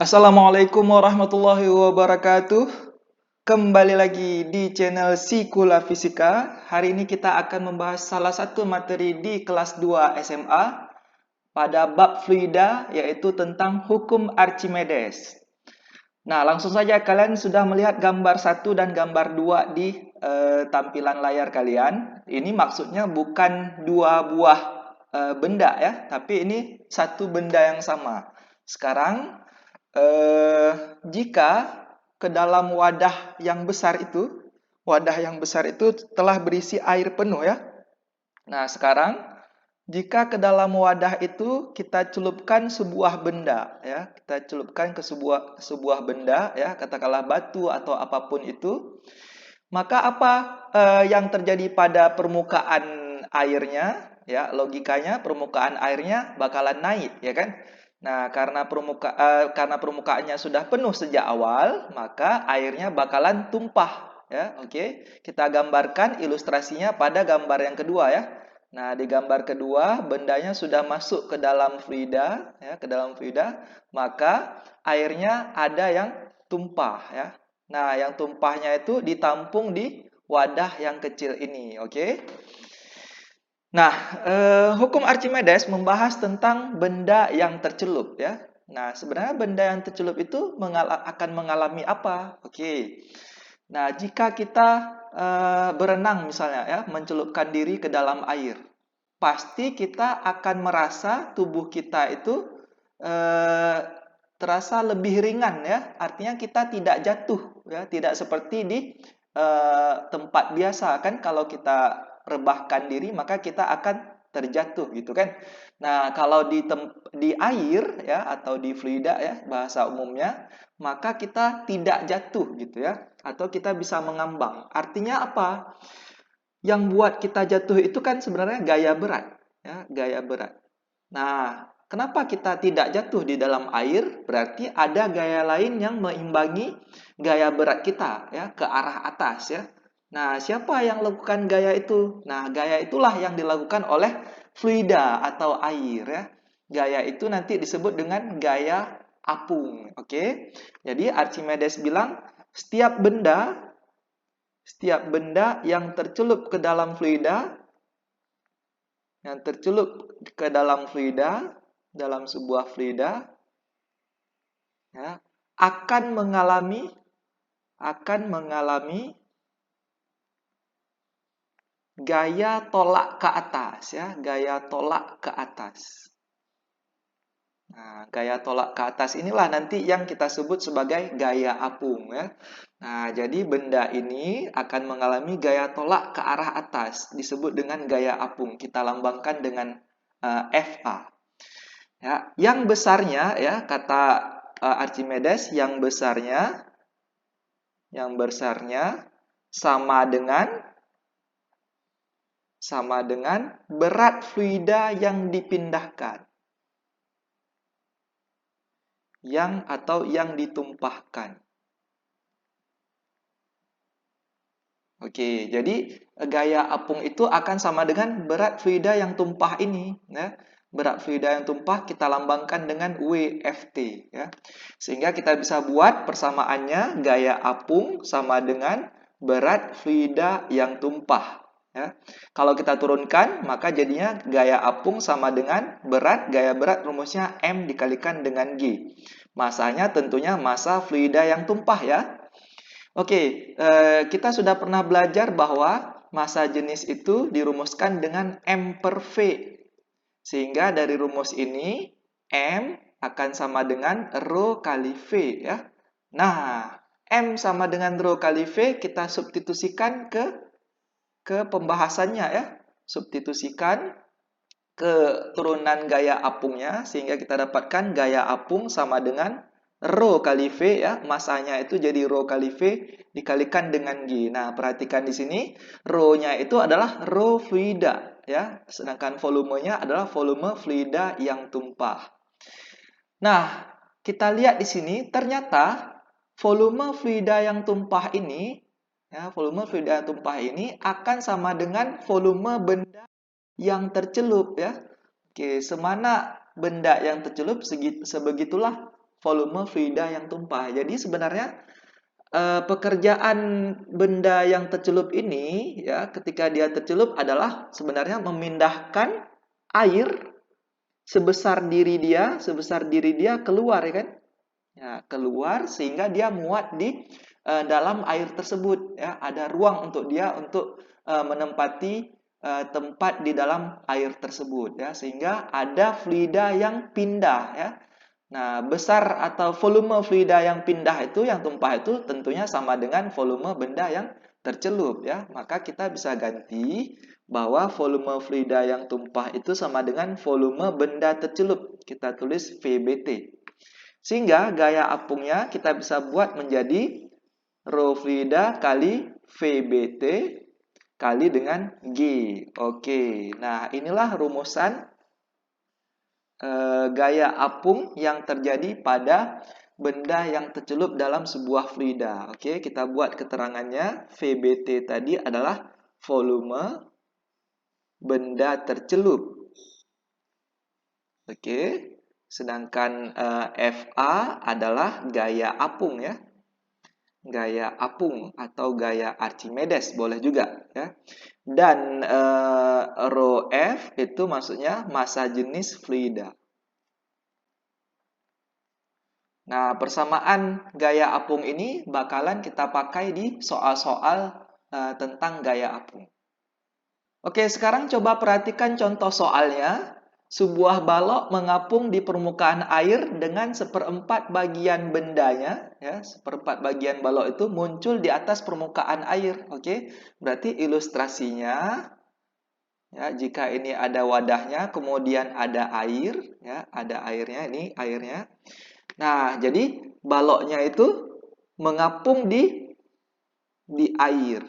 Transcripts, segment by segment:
Assalamualaikum warahmatullahi wabarakatuh. Kembali lagi di channel Sikula Fisika. Hari ini kita akan membahas salah satu materi di kelas 2 SMA pada bab fluida, yaitu tentang hukum Archimedes. Nah, langsung saja kalian sudah melihat gambar 1 dan gambar 2 di tampilan layar kalian. Ini maksudnya bukan dua buah benda ya, tapi ini satu benda yang sama. Sekarang jika ke dalam wadah yang besar itu telah berisi air penuh ya. Nah, sekarang jika ke dalam wadah itu kita celupkan sebuah benda ya, kita celupkan ke sebuah benda ya, katakanlah batu atau apapun itu, maka apa yang terjadi pada permukaan airnya ya, logikanya permukaan airnya bakalan naik ya kan. Nah, karena permukaannya sudah penuh sejak awal, maka airnya bakalan tumpah ya. Oke, kita gambarkan ilustrasinya pada gambar yang kedua ya. Nah, di gambar kedua bendanya sudah masuk ke dalam fluida ya, ke dalam fluida, maka airnya ada yang tumpah ya. Nah, yang tumpahnya itu ditampung di wadah yang kecil ini, oke? Nah, hukum Archimedes membahas tentang benda yang tercelup ya. Nah, sebenarnya benda yang tercelup itu akan mengalami apa? Oke. Nah, jika kita berenang misalnya ya, mencelupkan diri ke dalam air, pasti kita akan merasa tubuh kita itu eh, terasa lebih ringan ya. Artinya kita tidak jatuh ya, tidak seperti di tempat biasa kan, kalau kita rebahkan diri maka kita akan terjatuh gitu kan. Nah, kalau di air ya atau di fluida ya bahasa umumnya, maka kita tidak jatuh gitu ya, atau kita bisa mengambang. Artinya apa? Yang buat kita jatuh itu kan sebenarnya gaya berat ya, gaya berat. Nah, kenapa kita tidak jatuh di dalam air? Berarti ada gaya lain yang meimbangi gaya berat kita ya, ke arah atas ya. Nah, siapa yang lakukan gaya itu? Nah, gaya itulah yang dilakukan oleh fluida atau air ya. Gaya itu nanti disebut dengan gaya apung. Oke. Jadi Archimedes bilang setiap benda yang tercelup ke dalam fluida, dalam sebuah fluida ya, akan mengalami gaya tolak ke atas ya, gaya tolak ke atas. Nah, gaya tolak ke atas inilah nanti yang kita sebut sebagai gaya apung ya. Nah, jadi benda ini akan mengalami gaya tolak ke arah atas, disebut dengan gaya apung. Kita lambangkan dengan FA. Ya, yang besarnya ya, kata Archimedes, yang besarnya sama dengan berat fluida yang dipindahkan. Yang ditumpahkan. Oke, jadi gaya apung itu akan sama dengan berat fluida yang tumpah ini ya. Berat fluida yang tumpah kita lambangkan dengan WFT ya. Sehingga kita bisa buat persamaannya, gaya apung sama dengan berat fluida yang tumpah ya. Kalau kita turunkan maka jadinya gaya apung sama dengan gaya berat rumusnya M dikalikan dengan G. Masanya tentunya massa fluida yang tumpah ya. Oke, kita sudah pernah belajar bahwa massa jenis itu dirumuskan dengan M per V. Sehingga dari rumus ini, M akan sama dengan Rho kali V ya. Nah, M sama dengan Rho kali V kita substitusikan ke pembahasannya ya. Substitusikan ke turunan gaya apungnya, sehingga kita dapatkan gaya apung sama dengan Rho kali V ya, masanya itu jadi Rho kali V dikalikan dengan G. Nah, perhatikan di sini Rho-nya itu adalah Rho fluida ya, sedangkan volumenya adalah volume fluida yang tumpah. Nah, kita lihat di sini ternyata volume fluida yang tumpah ini akan sama dengan volume benda yang tercelup ya. Oke, semana benda yang tercelup sebegitulah volume fluida yang tumpah. Jadi sebenarnya pekerjaan benda yang tercelup ini ya, ketika dia tercelup adalah sebenarnya memindahkan air sebesar diri dia keluar, ya kan? Ya, keluar sehingga dia muat di dalam air tersebut, ya. Ada ruang untuk dia untuk menempati tempat di dalam air tersebut, ya, sehingga ada fluida yang pindah, ya. Nah, besar atau volume fluida yang pindah itu, yang tumpah itu tentunya sama dengan volume benda yang tercelup, ya. Maka kita bisa ganti bahwa volume fluida yang tumpah itu sama dengan volume benda tercelup. Kita tulis VBT. Sehingga gaya apungnya kita bisa buat menjadi rho fluida kali VBT kali dengan G. Oke, nah inilah rumusan gaya apung yang terjadi pada benda yang tercelup dalam sebuah fluida. Oke, kita buat keterangannya. VBT tadi adalah volume benda tercelup. Oke, sedangkan FA adalah gaya apung, ya. Gaya apung atau gaya Archimedes boleh juga, ya. Dan rho F itu maksudnya massa jenis fluida. Nah, persamaan gaya apung ini bakalan kita pakai di soal-soal tentang gaya apung. Oke, sekarang coba perhatikan contoh soalnya. Sebuah balok mengapung di permukaan air dengan seperempat bagian bendanya, ya, seperempat bagian balok itu muncul di atas permukaan air. Oke, berarti ilustrasinya, ya, jika ini ada wadahnya, kemudian ada air, ya, ada airnya, ini airnya. Nah, jadi baloknya itu mengapung di air.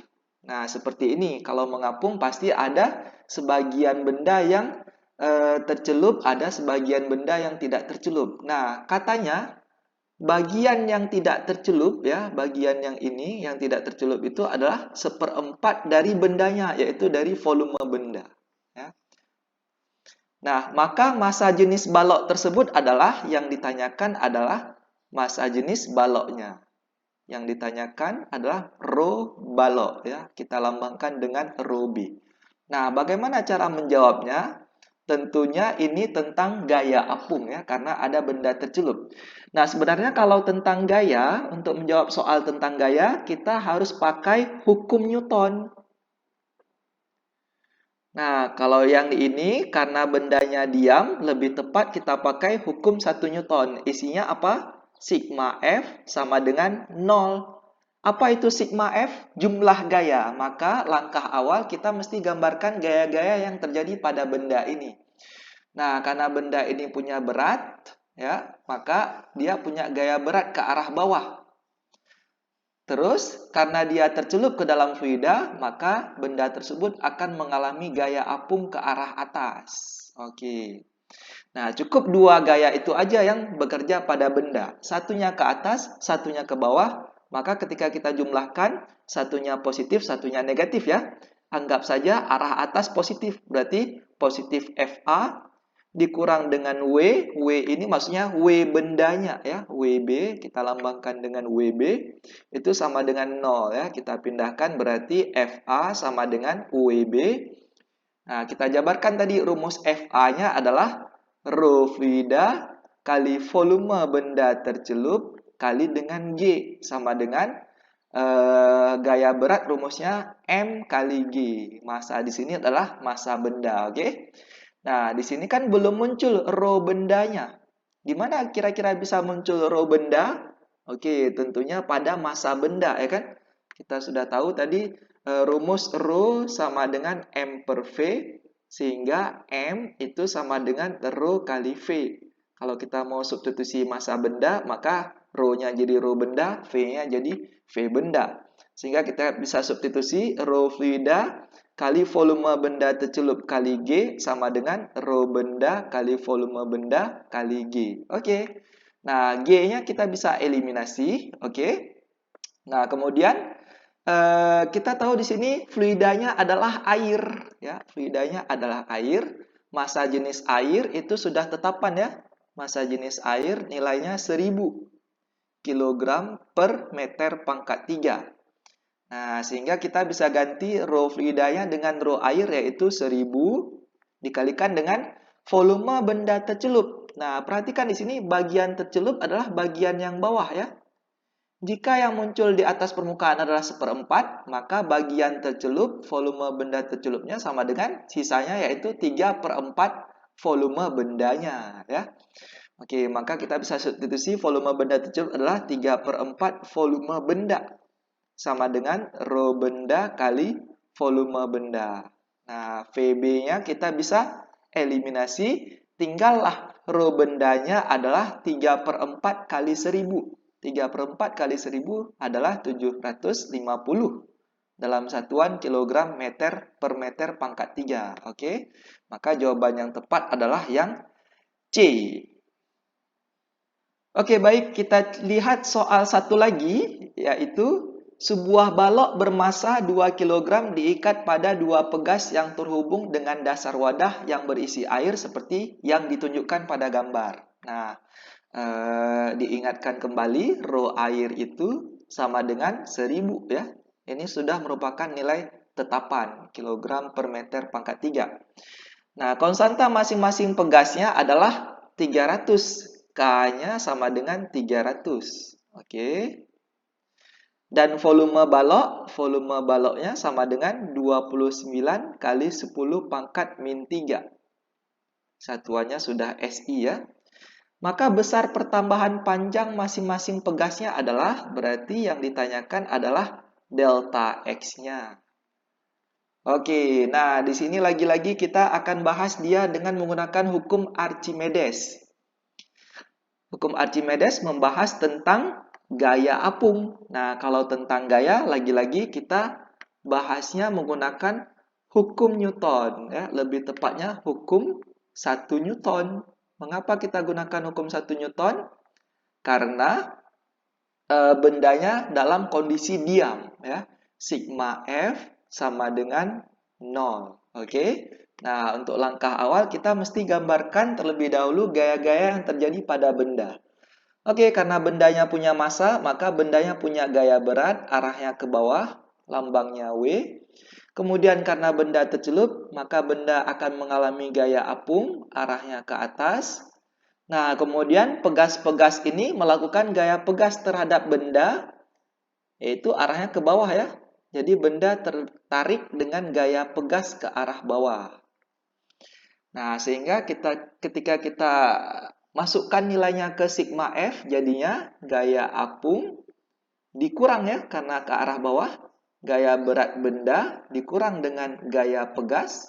Nah, seperti ini. Kalau mengapung pasti ada sebagian benda yang tercelup, ada sebagian benda yang tidak tercelup. Nah, katanya bagian yang tidak tercelup, ya, bagian yang ini yang tidak tercelup itu adalah seperempat dari bendanya, yaitu dari volume benda. Ya. Nah, maka massa jenis balok tersebut adalah yang ditanyakan adalah massa jenis baloknya. Yang ditanyakan adalah rho balok, ya. Kita lambangkan dengan rho B. Nah, bagaimana cara menjawabnya? Tentunya ini tentang gaya apung, ya, karena ada benda tercelup. Nah, sebenarnya kalau tentang gaya, untuk menjawab soal tentang gaya, kita harus pakai hukum Newton. Nah, kalau yang ini karena bendanya diam, lebih tepat kita pakai hukum 1 Newton. Isinya apa? Sigma F sama dengan 0. Apa itu sigma F? Jumlah gaya. Maka langkah awal kita mesti gambarkan gaya-gaya yang terjadi pada benda ini. Nah, karena benda ini punya berat, ya, maka dia punya gaya berat ke arah bawah. Terus, karena dia tercelup ke dalam fluida, maka benda tersebut akan mengalami gaya apung ke arah atas. Oke. Nah, cukup dua gaya itu aja yang bekerja pada benda. Satunya ke atas, satunya ke bawah. Maka ketika kita jumlahkan, satunya positif, satunya negatif, ya. Anggap saja arah atas positif. Berarti positif FA dikurang dengan W ini maksudnya W bendanya, ya. WB kita lambangkan dengan WB itu sama dengan 0, ya. Kita pindahkan berarti FA sama dengan WB. Nah, kita jabarkan tadi rumus FA-nya adalah rho fluida kali volume benda tercelup kali dengan G sama dengan gaya berat rumusnya M kali G. Massa di sini adalah massa benda, oke? Nah, di sini kan belum muncul rho bendanya. Di mana kira-kira bisa muncul rho benda? Oke, tentunya pada massa benda, ya kan? Kita sudah tahu tadi rumus rho sama dengan M per V, sehingga M itu sama dengan rho kali V. Kalau kita mau substitusi massa benda, maka rho-nya jadi rho benda, V-nya jadi V benda. Sehingga kita bisa substitusi rho fluida kali volume benda tercelup kali G sama dengan rho benda kali volume benda kali G. Oke. Nah, G-nya kita bisa eliminasi, oke? Nah, kemudian kita tahu di sini fluidanya adalah air, ya. Fluidanya adalah air. Massa jenis air itu sudah tetapan, ya. massa jenis air nilainya 1000 kg per meter pangkat 3. Nah, sehingga kita bisa ganti rho fluidanya dengan rho air, yaitu 1000 dikalikan dengan volume benda tercelup. Nah, perhatikan di sini bagian tercelup adalah bagian yang bawah ya. Jika yang muncul di atas permukaan adalah 1/4, maka bagian tercelup, volume benda tercelupnya sama dengan sisanya, yaitu 3/4 volume bendanya ya. Oke, maka kita bisa substitusi volume benda tercelup adalah 3/4 volume benda, sama dengan rho benda kali volume benda. Nah, VB-nya kita bisa eliminasi, tinggallah rho bendanya adalah 3/4 kali 1000. 3/4 kali 1000 adalah 750 dalam satuan kilogram meter per meter pangkat 3. Oke, maka jawaban yang tepat adalah yang C. Oke, baik, kita lihat soal satu lagi, yaitu sebuah balok bermassa 2 kg diikat pada dua pegas yang terhubung dengan dasar wadah yang berisi air seperti yang ditunjukkan pada gambar. Nah, diingatkan kembali, rho air itu sama dengan 1000 ya. Ini sudah merupakan nilai tetapan, kilogram per meter pangkat 3. Nah, konstanta masing-masing pegasnya adalah 300. K-nya sama dengan 300. Oke. Dan volume baloknya sama dengan 29 kali 10 pangkat min 3. Satuannya sudah SI ya. Maka besar pertambahan panjang masing-masing pegasnya adalah, berarti yang ditanyakan adalah delta X-nya. Oke, nah di sini lagi-lagi kita akan bahas dia dengan menggunakan hukum Archimedes. Hukum Archimedes membahas tentang gaya apung. Nah, kalau tentang gaya, lagi-lagi kita bahasnya menggunakan hukum Newton. Ya, lebih tepatnya hukum 1 Newton. Mengapa kita gunakan hukum 1 Newton? Karena bendanya dalam kondisi diam. Ya. Sigma F sama dengan 0. Oke. Nah, untuk langkah awal kita mesti gambarkan terlebih dahulu gaya-gaya yang terjadi pada benda. Oke, karena bendanya punya massa, maka bendanya punya gaya berat, arahnya ke bawah, lambangnya W. Kemudian karena benda tercelup, maka benda akan mengalami gaya apung, arahnya ke atas. Nah, kemudian pegas-pegas ini melakukan gaya pegas terhadap benda, yaitu arahnya ke bawah ya. Jadi benda tertarik dengan gaya pegas ke arah bawah. Nah, sehingga ketika kita masukkan nilainya ke sigma F, jadinya gaya apung dikurang ya, karena ke arah bawah. Gaya berat benda dikurang dengan gaya pegas,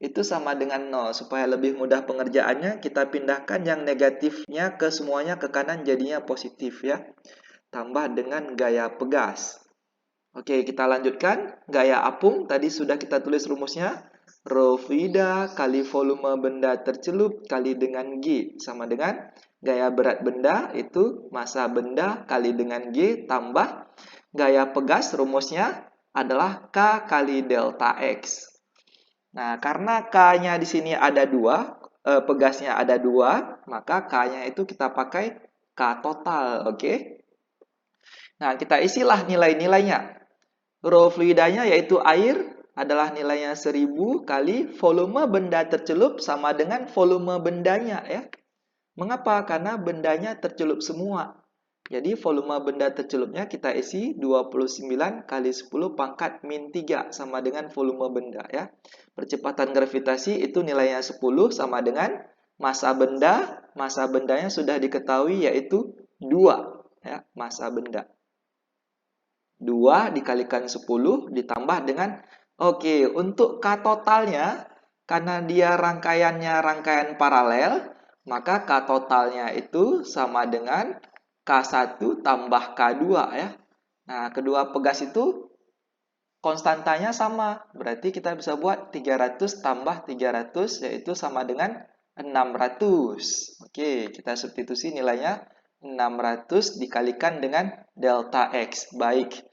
itu sama dengan 0. Supaya lebih mudah pengerjaannya, kita pindahkan yang negatifnya ke semuanya ke kanan, jadinya positif ya. Tambah dengan gaya pegas. Oke, kita lanjutkan. Gaya apung, tadi sudah kita tulis rumusnya. Rho fluida kali volume benda tercelup kali dengan G sama dengan gaya berat benda, itu massa benda kali dengan G tambah gaya pegas, rumusnya adalah K kali delta X. Nah, karena K-nya di sini ada 2, pegasnya ada 2, maka K-nya itu kita pakai K total, oke? Nah, kita isilah nilai-nilainya. Rho fluidanya yaitu air adalah nilainya 1000 kali volume benda tercelup sama dengan volume bendanya ya. Mengapa? Karena bendanya tercelup semua. Jadi volume benda tercelupnya kita isi 29 kali 10 pangkat min 3 sama dengan volume benda ya. Percepatan gravitasi itu nilainya 10 sama dengan massa benda. Massa bendanya sudah diketahui yaitu 2 ya, massa benda. 2 dikalikan 10 ditambah dengan, oke, untuk K totalnya, karena dia rangkaiannya rangkaian paralel, maka K totalnya itu sama dengan K1 tambah K2 ya. Nah, kedua pegas itu konstantanya sama, berarti kita bisa buat 300 tambah 300 yaitu sama dengan 600. Oke, kita substitusi nilainya 600 dikalikan dengan delta X. Baik.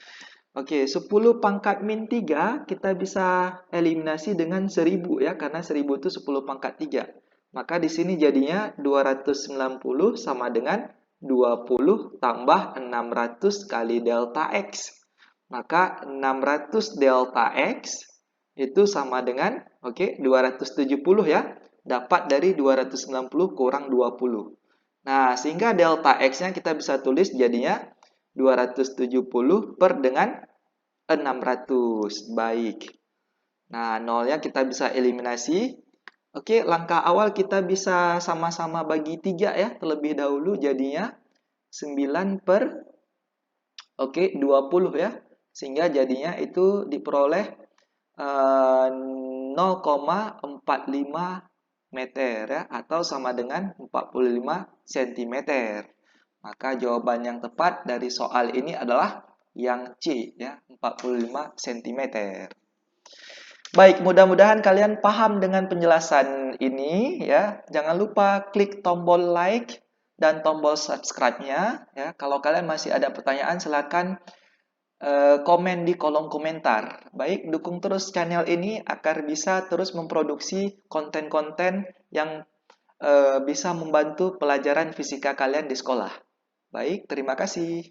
Oke, 10 pangkat min 3 kita bisa eliminasi dengan 1000 ya, karena 1000 itu 10 pangkat 3. Maka di sini jadinya 290 sama dengan 20 tambah 600 kali delta X. Maka 600 delta X itu sama dengan, 270 ya. Dapat dari 290 kurang 20. Nah, sehingga delta X-nya kita bisa tulis jadinya 270 per dengan 600. Baik. Nah, nolnya kita bisa eliminasi. Oke, langkah awal kita bisa sama-sama bagi 3 ya, terlebih dahulu jadinya 9 per 20 ya. Sehingga jadinya itu diperoleh 0,45 meter ya, atau sama dengan 45 cm. Maka jawaban yang tepat dari soal ini adalah yang C ya, 45 cm. Baik, mudah-mudahan kalian paham dengan penjelasan ini ya. Jangan lupa klik tombol like dan tombol subscribe-nya ya. Kalau kalian masih ada pertanyaan silakan komen di kolom komentar. Baik, dukung terus channel ini agar bisa terus memproduksi konten-konten yang bisa membantu pelajaran fisika kalian di sekolah. Baik, terima kasih.